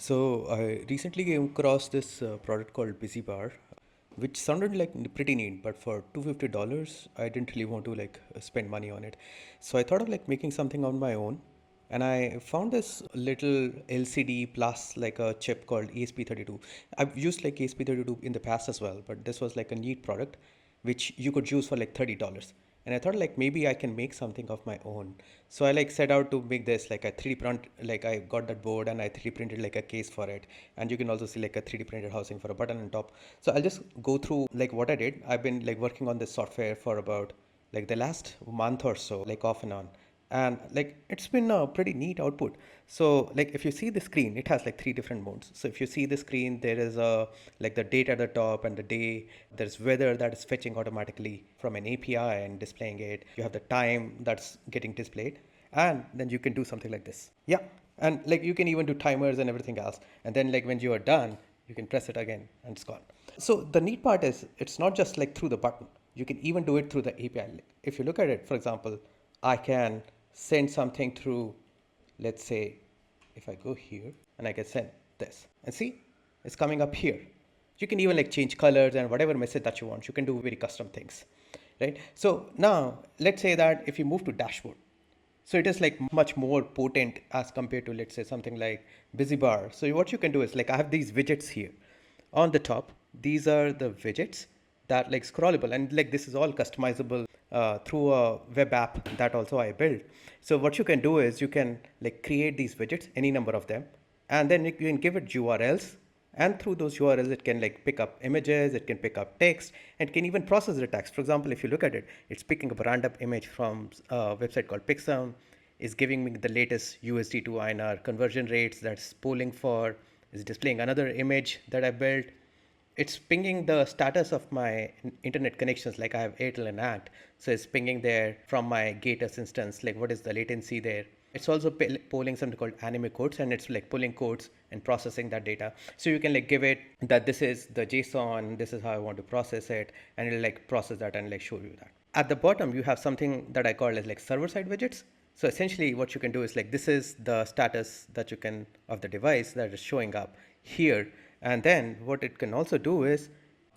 So I recently came across this product called BusyBar, which sounded like pretty neat, but for $250, I didn't really want to spend money on it. So I thought of like making something on my own, and I found this little LCD plus like a chip called ESP32. I've used like ESP32 in the past as well, but this was like a neat product, which you could use for like $30. And I thought like maybe I can make something of my own. So I like set out to make this like a 3D print, like I got that board and I 3D printed like a case for it. And you can also see like a 3D printed housing for a button on top. So I'll just go through like what I did. I've been like working on this software for about like the last month or so, like off and on, and like it's been a pretty neat output. So like if you see the screen, it has like three different modes. So if you see the screen, there is a like the date at the top and the day. There's weather that is fetching automatically from an API and displaying it. You have the time that's getting displayed, and then you can do something like this. Yeah, and like you can even do timers and everything else. And then like when you are done, you can press it again and it's gone. So the neat part is it's not just like through the button. You can even do it through the API. If you look at it, for example, I can send something through, let's say, if I go here and I can send this and see, it's coming up here. You can even like change colors and whatever message that you want. You can do very custom things, right? So now let's say that if you move to dashboard, so it is like much more potent as compared to, let's say, something like BusyBar. So what you can do is like I have these widgets here on the top. These are the widgets that like scrollable, and like this is all customizable through a web app that also I built. So what you can do is you can like create these widgets, any number of them, and then you can give it URLs, and through those URLs it can like pick up images, it can pick up text, and can even process the text. For example, if you look at it, it's picking up a random image from a website called Pixum, is giving me the latest USD to INR conversion rates that's polling for, is displaying another image that I built. It's pinging the status of my internet connections, like I have Airtel and ACT. So it's pinging there from my Gatus instance, like what is the latency there. It's also polling something called anime codes, and it's like pulling codes and processing that data. So you can like give it that this is the JSON, this is how I want to process it, and it'll like process that and like show you that. At the bottom, you have something that I call as like server-side widgets. So essentially what you can do is like this is the status that you can of the device that is showing up here. And then what it can also do is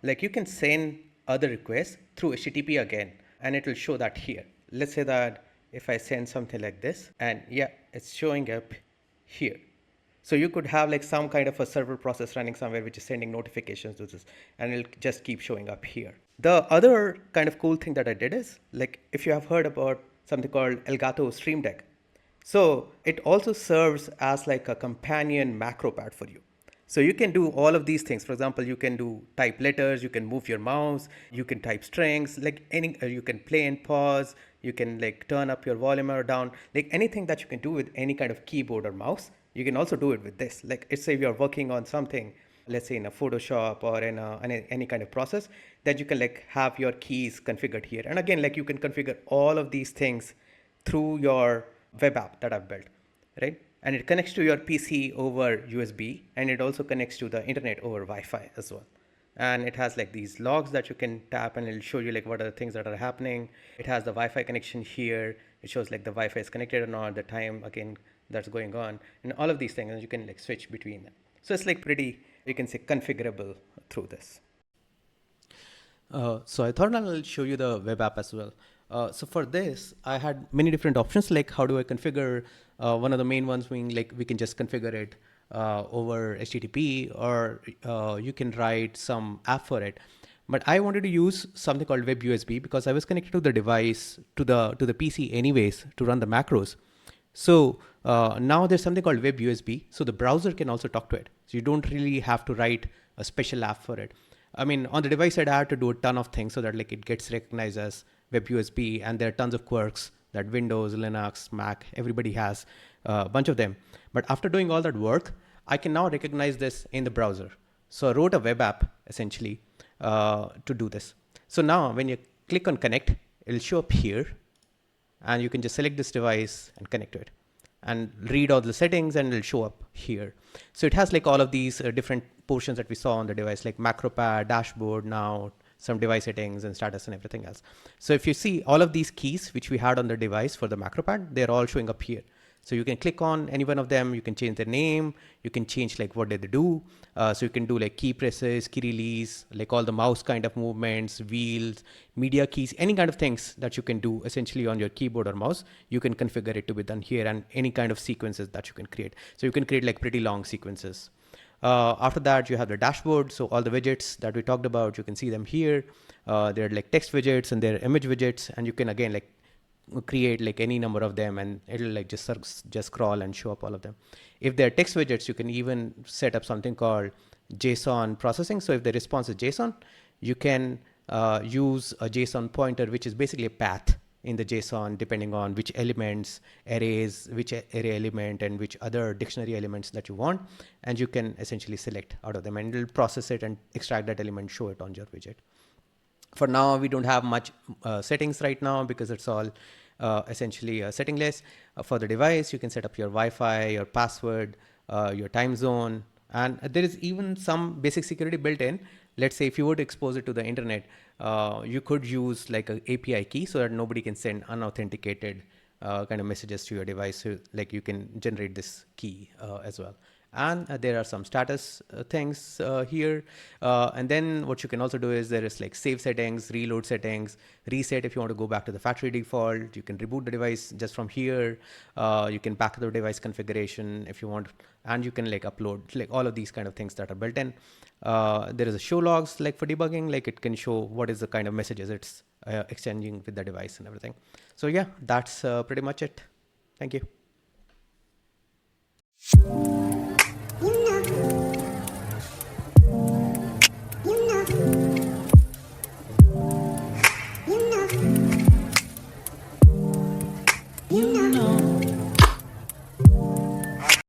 like you can send other requests through HTTP again, and it will show that here. Let's say that if I send something like this, and yeah, it's showing up here. So you could have like some kind of a server process running somewhere which is sending notifications to this, and it'll just keep showing up here. The other kind of cool thing that I did is like if you have heard about something called Elgato streamdeck. So it also serves as like a companion macro pad for you. So you can do all of these things. For example, you can do type letters, you can move your mouse, you can type strings, like any, you can play and pause, you can like turn up your volume or down, like anything that you can do with any kind of keyboard or mouse, you can also do it with this. Like let's say you're working on something, let's say in a Photoshop or in any kind of process, that you can like have your keys configured here. And again, like you can configure all of these things through your web app that I've built, right? And it connects to your PC over USB, and it also connects to the internet over Wi-Fi as well. And it has like these logs that you can tap, and it'll show you like what are the things that are happening. It has the Wi-Fi connection here. It shows like the Wi-Fi is connected or not, the time again that's going on, and all of these things, and you can like switch between them. So it's like pretty, you can say, configurable through this. So I thought I'll show you the web app as well. So for this, I had many different options, like how do I configure, one of the main ones being like we can just configure it over HTTP, or you can write some app for it. But I wanted to use something called WebUSB because I was connected to the device, to the PC anyways, to run the macros. So now there's something called WebUSB, so the browser can also talk to it. So you don't really have to write a special app for it. I mean, on the device side, I had to do a ton of things so that like it gets recognized as WebUSB, and there are tons of quirks that Windows, Linux, Mac, everybody has a bunch of them. But after doing all that work, I can now recognize this in the browser. So I wrote a web app essentially to do this. So now when you click on connect, it'll show up here, and you can just select this device and connect to it and read all the settings, and it'll show up here. So it has like all of these different portions that we saw on the device, like macro pad, dashboard, now some device settings and status and everything else. So if you see all of these keys which we had on the device for the macro pad, they're all showing up here. So you can click on any one of them, you can change their name, you can change like what they do. So you can do like key presses, key release, like all the mouse kind of movements, wheels, media keys, any kind of things that you can do essentially on your keyboard or mouse, you can configure it to be done here, and any kind of sequences that you can create. So you can create like pretty long sequences. After that, you have the dashboard. So all the widgets that we talked about, you can see them here. They're like text widgets and they're image widgets, and you can again like create like any number of them, and it'll like just scroll and show up all of them. If they're text widgets, you can even set up something called JSON processing. So if the response is JSON, you can use a JSON pointer, which is basically a path in the JSON, depending on which elements, arrays, which array element, and which other dictionary elements that you want. And you can essentially select out of them, and it'll process it and extract that element, show it on your widget. For now, we don't have much settings right now because it's all essentially settingless. For the device, you can set up your Wi-Fi, your password, your time zone, and there is even some basic security built in. Let's say if you were to expose it to the internet, you could use like an API key so that nobody can send unauthenticated kind of messages to your device. So like you can generate this key as well. And there are some status things here. And then what you can also do is there is like save settings, reload settings, reset if you want to go back to the factory default. You can reboot the device just from here. You can back the device configuration if you want, and you can like upload like all of these kind of things that are built in. There is a show logs like for debugging, like it can show what is the kind of messages it's exchanging with the device and everything. So yeah, that's pretty much it. Thank you.